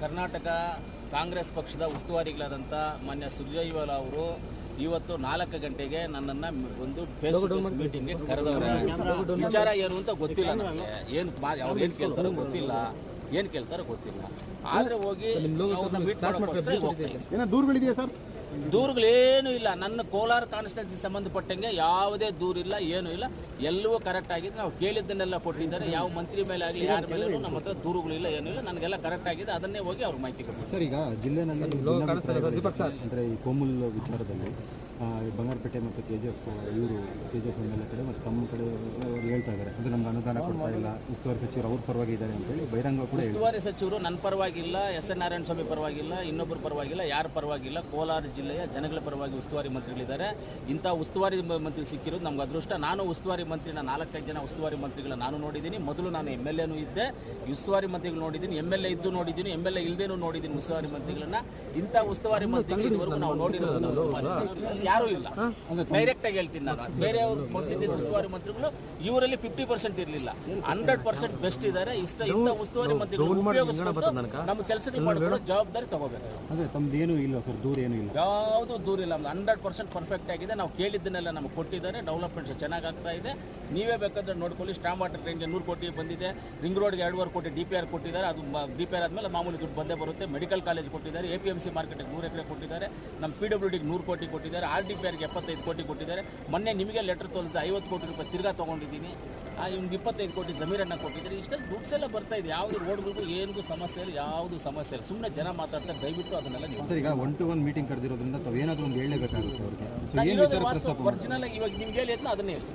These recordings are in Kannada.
ಕರ್ನಾಟಕ ಕಾಂಗ್ರೆಸ್ ಪಕ್ಷದ ಉಸ್ತುವಾರಿಗಳಾದಂಥ ಮಾನ್ಯ ಸುರ್ಜೇವಾಲಾ ಅವರು ಇವತ್ತು 4 ಗಂಟೆಗೆ ನನ್ನನ್ನು ಒಂದು ಫೇಸ್ ಮೀಟಿಂಗ್ಗೆ ಕರೆದವ್ರೆ. ವಿಚಾರ ಏನು ಅಂತ ಗೊತ್ತಿಲ್ಲ ನನಗೆ, ಅವ್ರು ಏನು ಕೇಳ್ತಾರೋ ಗೊತ್ತಿಲ್ಲ, ಏನು ಕೇಳ್ತಾರೋ ಗೊತ್ತಿಲ್ಲ. ಆದರೆ ಹೋಗಿ ಅವ್ರನ್ನ ಮೀಟ್ ಮಾಡೋಕ್ಕೋಸ್ಕರ ಹೋಗ್ತಾ ದೂರುಗಳಿದೆಯಾ ಸರ್? ದೂರುಗಳೇನೂ ಇಲ್ಲ. ನನ್ನ ಕೋಲಾರ ಕಾನ್ಸ್ಟಿಟ್ಯೂನ್ಸಿ ಸಂಬಂಧಪಟ್ಟಂಗೆ ಯಾವುದೇ ದೂರಿಲ್ಲ, ಏನೂ ಇಲ್ಲ. ಎಲ್ಲವೂ ಕರೆಕ್ಟ್ ಆಗಿದೆ. ನಾವು ಕೇಳಿದ್ದನ್ನೆಲ್ಲ ಕೊಟ್ಟಿದ್ದಾರೆ. ಯಾವ ಮಂತ್ರಿ ಮೇಲೆ ಆಗಲಿ ಯಾರ ಮೇಲೂ ನಮ್ಮ ಹತ್ರ ದೂರುಗಳಿಲ್ಲ, ಏನೂ ಇಲ್ಲ. ನನಗೆಲ್ಲ ಕರೆಕ್ಟ್ ಆಗಿದೆ. ಅದನ್ನೇ ಹೋಗಿ ಅವ್ರಿಗೆ ಮಾಹಿತಿ ಕೊಡ್ತಾರೆ. ಸರ್, ಈಗ ಜಿಲ್ಲೆನಲ್ಲಿ ಅಂದರೆ ಈ ಕೋಮುಲ್ ವಿಚಾರದಲ್ಲಿ ಬಂಗಾರಪೇಟೆ ಮತ್ತು KGF ಇವರು KGF ಎಲ್ಲ ಕಡೆ ಮತ್ತು ತಮ್ಮ ಕಡೆ ಅವರು ಹೇಳ್ತಾ ಇದ್ದಾರೆ, ಅಂದರೆ ನಮ್ಗೆ ಅನುದಾನ ಕೊಡ್ತಾ ಇಲ್ಲ, ಉಸ್ತುವಾರಿ ಸಚಿವರು ಅವ್ರ ಪರವಾಗಿ ಇದ್ದಾರೆ ಅಂತೇಳಿ ಬಹಿರಂಗ ಕೂಡ. ಉಸ್ತುವಾರಿ ಸಚಿವರು ನನ್ನ ಪರವಾಗಿಲ್ಲ, SN ನಾರಾಯಣ ಸ್ವಾಮಿ ಪರವಾಗಿಲ್ಲ, ಇನ್ನೊಬ್ಬರ ಪರವಾಗಿಲ್ಲ, ಯಾರ ಪರವಾಗಿಲ್ಲ. ಕೋಲಾರ ಜಿಲ್ಲೆಯ ಜನಗಳ ಪರವಾಗಿ ಉಸ್ತುವಾರಿ ಮಂತ್ರಿಗಳಿದ್ದಾರೆ. ಇಂಥ ಉಸ್ತುವಾರಿ ಮಂತ್ರಿ ಸಿಕ್ಕಿರೋದು ನಮ್ಗೆ ಅದೃಷ್ಟ. ನಾನು ಉಸ್ತುವಾರಿ ಮಂತ್ರಿನ 4-5 ಜನ ಉಸ್ತುವಾರಿ ಮಂತ್ರಿಗಳ ನಾನು ನೋಡಿದ್ದೀನಿ. ಮೊದಲು ನಾನು MLAನೂ ಇದ್ದೆ, ಉಸ್ತುವಾರಿ ಮಂತ್ರಿಗಳು ನೋಡಿದ್ದೀನಿ, MLA ಇದ್ದು ನೋಡಿದ್ದೀನಿ, MLA ಇಲ್ಲದೇನೂ ನೋಡಿದ್ದೀನಿ ಉಸ್ತುವಾರಿ ಮಂತ್ರಿಗಳನ್ನ. ಇಂಥ ಉಸ್ತುವಾರಿ ಮಂತ್ರಿಗಳು ಇದುವರೆಗೂ ನಾವು ನೋಡಿರೋದು ಯಾರೂ ಇಲ್ಲ. ಡೈರೆಕ್ಟ್ ಆಗಿ ಹೇಳ್ತೀನಿ ನಾನು. ಬೇರೆಯವರು ಬಂದಿದ್ದ ಉಸ್ತುವಾರಿ ಮಂತ್ರಿಗಳು ಇವರಲ್ಲಿ 50% ಇರಲಿಲ್ಲ, 100% ಬೆಸ್ಟ್ ಇದ್ದಾರೆ. ಇಂಥ ಉಸ್ತುವಾರಿ ಮಂತ್ರಿಗಳು ಉಪಯೋಗಿಸ್ಕೊಂಡು ನಮ್ಮ ಕೆಲಸಗಳು ಮಾಡಿಕೊಳ್ಳೋ ಜವಾಬ್ದಾರಿ ತಗೋಬೇಕು. ಅಂದರೆ ತಮ್ಮದೇನೂ ಇಲ್ಲ ಸರ್, ದೂರ ಏನೂ ಇಲ್ಲ, ಯಾವುದೂ ದೂರ ಇಲ್ಲ. 100% ಪರ್ಫೆಕ್ಟ್ ಆಗಿದೆ. ನಾವು ಕೇಳಿದ್ದನ್ನೆಲ್ಲ ನಮಗೆ ಕೊಟ್ಟಿದ್ದಾರೆ. ಡೆವಲಪ್ಮೆಂಟ್ಸ್ ಚೆನ್ನಾಗಿ ಆಗ್ತಾ ಇದೆ. ನೀವೇ ಬೇಕಾದ್ರೆ ನೋಡ್ಕೊಳ್ಳಿ. ಸ್ಟಾಮ್ ವಾಟರ್ ಟ್ರೈನ್ಗೆ 100 ಕೋಟಿ ಬಂದಿದೆ. ರಿಂಗ್ ರೋಡ್ಗೆ 2.5 ಕೋಟಿ DPR ಕೊಟ್ಟಿದ್ದಾರೆ. ಅದು DPR ಆದಮೇಲೆ ಮಾಮೂಲಿ ದುಡ್ಡು ಬಂದೇ ಬರುತ್ತೆ. ಮೆಡಿಕಲ್ ಕಾಲೇಜ್ ಕೊಟ್ಟಿದ್ದಾರೆ. APMC ಮಾರ್ಕೆಟ್ಗೆ 100 ಎಕರೆ ಕೊಟ್ಟಿದ್ದಾರೆ. ನಮ್ಮ PWDಗೆ 100 ಕೋಟಿ ಕೊಟ್ಟಿದ್ದಾರೆ. RDPRಗೆ 75 ಕೋಟಿ ಕೊಟ್ಟಿದ್ದಾರೆ. ಮೊನ್ನೆ ನಿಮಗೆ ಲೆಟರ್ ತೋರಿಸಿದೆ, 50 ಕೋಟಿ ರೂಪಾಯಿ ತಿರ್ಗಾ ತೊಗೊಂಡಿದ್ದೀನಿ. ಇವ್ನಿಗೆ 25 ಕೋಟಿ ಜಮೀರನ್ನ ಕೊಟ್ಟಿದ್ದಾರೆ. ಇಷ್ಟೆಲ್ಲ ದುಡ್ಸ್ ಎಲ್ಲ ಬರ್ತಾ ಇದೆ. ಯಾವುದು ರೋಡ್ಗಳಿಗೂ ಏನಿಗೂ ಸಮಸ್ಯೆ ಇಲ್ಲ, ಯಾವುದು ಸಮಸ್ಯೆ ಇಲ್ಲ. ಸುಮ್ಮನೆ ಜನ ಮಾತಾಡ್ತಾರೆ. ದಯವಿಟ್ಟು ಅದನ್ನೆಲ್ಲ ನೀವು ಸರ್, ಈಗ 1-to-1 ಮೀಟಿಂಗ್ ಕರೆದಿರೋದ್ರಿಂದ ತಾವು ಏನಾದರೂ ಒಂದು ಹೇಳಲೇಬೇಕಾಗುತ್ತೆ ಅವ್ರಿಗೆ. ಒರಿಜಿನಲ್ ಆಗಿ ಇವಾಗ ನಿಮ್ಗೆ ಹೇಳಿ ಅದನ್ನ ಅದನ್ನೇ ಹೇಳಿ.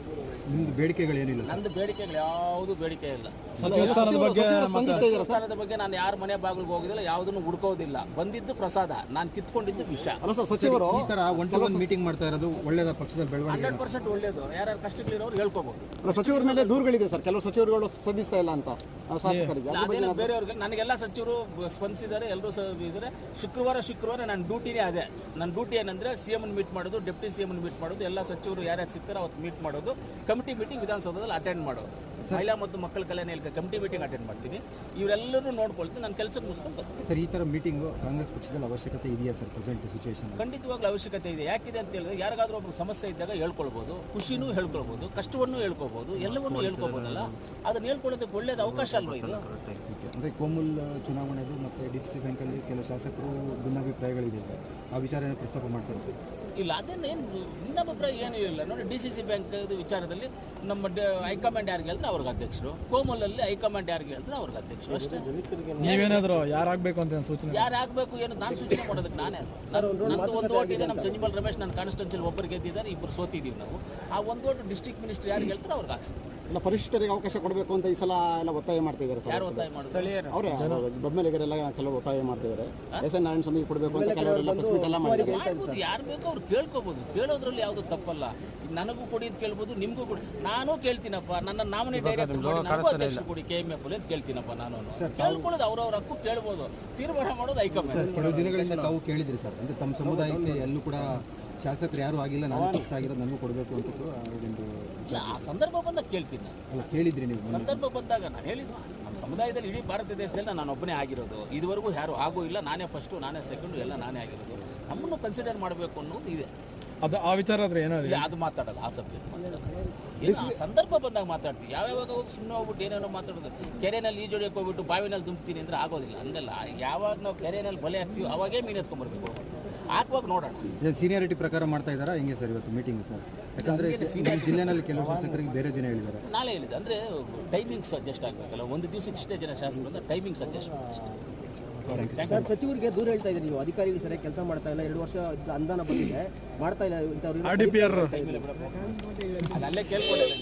ನಿಮ್ದು ಬೇಡಿಕೆಗಳೇನಿಲ್ಲ? ನಂದು ಬೇಡಿಕೆಗಳು ಯಾವುದು ಬೇಡಿಕೆ ಇಲ್ಲ. ದೇವಸ್ಥಾನದ ಬಗ್ಗೆ ನಾನು ಯಾರ ಮನೆ ಬಾಗಿಲಿಗೆ ಹೋಗಿದಿಲ್ಲ, ಯಾವುದನ್ನು ಹುಡ್ಕೋದಿಲ್ಲ. ಬಂದಿದ್ದು ಪ್ರಸಾದ, ನಾನು ಕಿತ್ಕೊಂಡಿದ್ದು ವಿಷಯ. ಸಚಿವರು ಈ ತರ 1-to-1 ಮೀಟಿಂಗ್ ಮಾಡ್ತಾ ಇರೋದು ಒಳ್ಳೇದ? ಪಕ್ಷದ ಬೆಳವಣಿಗೆ 100% ಒಳ್ಳೇದು. ಯಾರ್ಯಾರು ಕಷ್ಟಗಳಿರೋರು ಹೇಳ್ಕೋಬಹುದು. ಸಚಿವರ ಮೇಲೆ ದೂರುಗಳಿದೆ ಸರ್, ಕೆಲವು ಸಚಿವರುಗಳು ಸ್ಪಂದಿಸ್ತಾ ಇಲ್ಲ ಅಂತ ಅದೇನು ಬೇರೆಯವ್ರಿಗೆ. ನನಗೆಲ್ಲ ಸಚಿವರು ಸ್ಪಂದಿಸಿದ್ದಾರೆ, ಎಲ್ಲರೂ ಇದ್ದಾರೆ. ಶುಕ್ರವಾರ ನನ್ನ ಡ್ಯೂಟಿನೇ ಅದೇ. ನನ್ನ ಡ್ಯೂಟಿ ಏನಂದ್ರೆ CM ಮೀಟ್ ಮಾಡೋದು, ಡೆಪ್ಟಿ CM ಮೀಟ್ ಮಾಡೋದು, ಎಲ್ಲ ಸಚಿವರು ಯಾರ್ಯಾರು ಸಿಗ್ತಾರೆ ಅವತ್ತು ಮೀಟ್ ಮಾಡೋದು, ಕಮಿಟಿ ಮೀಟಿಂಗ್ ವಿಧಾನಸೌಧದಲ್ಲಿ ಅಟೆಂಡ್ ಮಾಡೋದು. ಮಹಿಳಾ ಮತ್ತು ಮಕ್ಕಳ ಕಲ್ಯಾಣ ಇಲಾಖೆ ಕಮಿಟಿ ಮೀಟಿಂಗ್ ಅಟೆಂಡ್ ಮಾಡ್ತೀನಿ. ಇವರೆಲ್ಲರೂ ನೋಡ್ಕೊಳ್ತೀನಿ. ನನ್ನ ಕೆಲಸಕ್ಕೆ ಮುಗಿಸ್ಕೊಂಡು ಬರ್ತೀನಿ. ಸರ್, ಈ ಥರ ಮೀಟಿಂಗು ಕಾಂಗ್ರೆಸ್ ಪಕ್ಷದಲ್ಲಿ ಅವಶ್ಯಕತೆ ಇದೆಯಾ ಸರ್ ಪ್ರೆಸೆಂಟ್ ಸಿಚುವೇಶನ್? ಖಂಡಿತವಾಗ್ಲೂ ಅವಶ್ಯಕತೆ ಇದೆ. ಯಾಕಿದೆ ಅಂತ ಹೇಳಿದ್ರೆ, ಯಾರಿಗಾದ್ರೂ ಒಬ್ಬರು ಸಮಸ್ಯೆ ಇದ್ದಾಗ ಹೇಳ್ಕೊಳ್ಬೋದು, ಖುಷಿನೂ ಹೇಳ್ಕೊಳ್ಬೋದು, ಕಷ್ಟವನ್ನು ಹೇಳ್ಕೊಬೋದು, ಎಲ್ಲವನ್ನೂ ಹೇಳ್ಕೊಬೋದಲ್ಲ. ಅದನ್ನು ಹೇಳ್ಕೊಳ್ಳೋದಕ್ಕೆ ಒಳ್ಳೇದು ಅವಕಾಶ ಅಲ್ವಾ ಇದು? ಅಂದರೆ ಕೋಮುಲ್ ಚುನಾವಣೆದು ಮತ್ತು DCC ಬ್ಯಾಂಕಲ್ಲಿ ಕೆಲವು ಶಾಸಕರು ಭಿನ್ನಾಭಿಪ್ರಾಯಗಳಿದೆ, ಆ ವಿಚಾರ ಏನೋ ಪ್ರಸ್ತಾಪ ಮಾಡ್ತಾರೆ ಸರ್? ಇಲ್ಲ, ಅದನ್ನೇನು ಭಿನ್ನಾಭಿಪ್ರಾಯ ಏನೂ ಇಲ್ಲ. ನೋಡಿ, DCC ಬ್ಯಾಂಕ್ ವಿಚಾರದಲ್ಲಿ ನಮ್ಮ ಹೈಕಮಾಂಡ್ ಯಾರಿಗೆ ಹೇಳಿದ್ರೆ ಅವ್ರಿಗೆ ಅಧ್ಯಕ್ಷರು, ಕೋಮಲಲ್ಲಿ ಹೈಕಮಾಂಡ್ ಯಾರಿಗೆ ಹೇಳಿದ್ರೆ ಅವ್ರಿಗೆ ಅಧ್ಯಕ್ಷರು ಅಷ್ಟೇ. ನೀವೇನಾದರೂ ಯಾರಾಗಬೇಕು ಅಂತ ಸೂಚನೆ? ಯಾರಾಗಬೇಕು ಏನು ನಾನು ಸೂಚನೆ ಮಾಡೋದಕ್ಕೆ ನಾನೇ. ನಮ್ಮದು ಒಂದು ಓಟ್ ಇದೆ. ನಮ್ಮ ಸಂಜೀವಲ್ ರಮೇಶ್ ನನ್ನ ಕಾನ್ಸ್ಟಿಟ್ಯೂನ್ಸಿಯಲ್ಲಿ ಒಬ್ಬರು ಗೆದ್ದಿದ್ದಾರೆ, 2 ಸೋತಿದ್ದೀವಿ ನಾವು. ಆ ಒಂದು ಓಟ್ ಡಿಸ್ಟ್ರಿಕ್ಟ್ ಮಿನಿಸ್ಟರ್ ಯಾರಿಗೆ ಹೇಳ್ತಾರೆ ಅವ್ರಿಗೆ ಹಾಕ್ಸ್ತೀವಿ. ಇಲ್ಲ, ಪರಿಶಿಷ್ಟರಿಗೆ ಅವಕಾಶ ಕೊಡಬೇಕು ಅಂತ ಈ ಸಲ ಎಲ್ಲ ಒತ್ತಾಯ ಮಾಡ್ತಿದ್ದಾರೆ ಸರ್. ಯಾರು ಒತ್ತಾಯ ಮಾಡ್ತಾರೆ? ಅವರೇ ಬೊಮ್ಮೆಲಿಗರೆಲ್ಲ ಕೆಲವು ಒತ್ತಾಯ ಮಾಡ್ತಿದ್ದಾರೆ. SN ನಾರಾಯಣ ಸ್ವಾಮಿ ಕೊಡಬೇಕು ಅಂತ ಕೆಲವರೆಲ್ಲ ಎಲ್ಲ ಮಾಡ್ಬೋದು. ಯಾರು ಬೇಕೋ ಅವ್ರು ಕೇಳ್ಕೋಬಹುದು. ಕೇಳೋದ್ರಲ್ಲಿ ಯಾವುದು ತಪ್ಪಲ್ಲ. ನನಗೂ ಕೊಡಿ ಅಂತ ಕೇಳ್ಬೋದು, ನಿಮಗೂ ಕೊಡಿ. ನಾನು ಕೇಳ್ತೀನಪ್ಪ, ನನ್ನ ನಾಮಿನಿ ಡೈರೆಕ್ಟರ್ ಕೊಡಿ, ನನಗೂ ಅಧ್ಯಕ್ಷ ಕೊಡಿ KMF ಅಂತ ಕೇಳ್ತೀನಪ್ಪ. ನಾನು ಕೇಳ್ಕೊಳ್ಳೋದು ಅವ್ರವ್ರ ಹಕ್ಕು, ಕೇಳ್ಬೋದು. ತೀರ್ಮಾನ ಮಾಡೋದು ಹೈಕಮಾಂಡ್. ಕೆಲವು ದಿನಗಳಿಂದ ತಾವು ಕೇಳಿದ್ರಿ ಸರ್, ಅಂದರೆ ತಮ್ಮ ಸಮುದಾಯಕ್ಕೆ ಎಲ್ಲೂ ಕೂಡ ಶಾಸಕರು ಯಾರು ಆಗಿಲ್ಲ, ನಾನು ಇಷ್ಟ ಆಗಿರೋದು ನನಗೂ ಕೊಡಬೇಕು ಅಂತ ಕೂಡ ಒಂದು ಆ ಸಂದರ್ಭ ಬಂದಾಗ ಕೇಳ್ತೀನಿ ನಾನು. ಅಲ್ಲ, ಕೇಳಿದ್ರಿ ನೀವು? ಸಂದರ್ಭ ಬಂದಾಗ ನಾನು ಹೇಳಿದ್ದು, ನಮ್ಮ ಸಮುದಾಯದಲ್ಲಿ ಇಡೀ ಭಾರತ ದೇಶದಲ್ಲಿ ನಾನು ಒಬ್ಬನೇ ಆಗಿರೋದು. ಇದುವರೆಗೂ ಯಾರು ಆಗೂ ಇಲ್ಲ. ನಾನೇ ಫಸ್ಟು, ನಾನೇ ಸೆಕೆಂಡು, ಎಲ್ಲ ನಾನೇ ಆಗಿರೋದು. ನಮ್ಮನ್ನು ಕನ್ಸಿಡರ್ ಮಾಡಬೇಕು ಅನ್ನೋದು ಇದೆ. ಅದು ಆ ವಿಚಾರ ಆದರೆ ಏನೋ ಅದು ಮಾತಾಡಲ್ಲ, ಆ ಸಬ್ಜೆಕ್ಟ್ ಮಾತಾಡಲ್ಲ. ಸಂದರ್ಭ ಬಂದಾಗ ಮಾತಾಡ್ತೀವಿ. ಯಾವ್ಯಾವಾಗ ಹೋಗಿ ಸುಮ್ಮನೆ ಹೋಗ್ಬಿಟ್ಟು ಏನೇನೋ ಮಾತಾಡೋದು. ಕೆರೆಯಲ್ಲಿ ಈಜೊಡೆಯಕ್ಕೆ ಹೋಗ್ಬಿಟ್ಟು ಬಾವಿನಲ್ಲಿ ದುಂಬ್ತೀನಿ ಅಂದರೆ ಆಗೋದಿಲ್ಲ. ಹಂಗಲ್ಲ, ಯಾವಾಗ ನಾವು ಕೆರೆಯಲ್ಲಿ ಬಲೆ ಹಾಕ್ತೀವಿ ಅವಾಗೇ ಮೀನು ಎತ್ಕೊಂಡ್ಬರ್ಬೇಕು. ಹಾಕುವಾಗ ನೋಡೋಣ. ಸೀನಿಯಾರಿಟಿ ಪ್ರಕಾರ ಮಾಡ್ತಾ ಇದ್ದಾರಾ ಹೆಂಗೆ ಸರ್ ಇವತ್ತು ಮೀಟಿಂಗ್ ಸರ್? ಯಾಕಂದರೆ ಜಿಲ್ಲೆನಲ್ಲಿ ಕೆಲವು ಶಾಸಕರಿಗೆ ಬೇರೆ ದಿನ ಹೇಳಿದ್ದಾರೆ. ನಾಳೆ ಹೇಳಿದೆ ಅಂದರೆ ಟೈಮಿಂಗ್ಸ್ ಅಡ್ಜಸ್ಟ್ ಆಗಬೇಕಲ್ಲ. ಒಂದು ದಿವಸಕ್ಕೆ ಇಷ್ಟೇ ಜನ ಶಾಸಕರು ಅಂದರೆ ಟೈಮಿಂಗ್ಸ್ ಅಡ್ಜಸ್ಟ್ ಸರ್, ಸಚಿವರಿಗೆ ದೂರ ಹೇಳ್ತಾ ಇದ್ದೀರಿ ನೀವು, ಅಧಿಕಾರಿಗಳು ಸರಿಯಾಗಿ ಕೆಲಸ ಮಾಡ್ತಾ ಇಲ್ಲ, 2 ವರ್ಷ ಅನುದಾನ ಬಂದಿದೆ ಮಾಡ್ತಾ ಇಲ್ಲ. RDPR ಅದಲ್ಲೇ ಕೇಳ್ಕೊಂಡಿಲ್ಲ.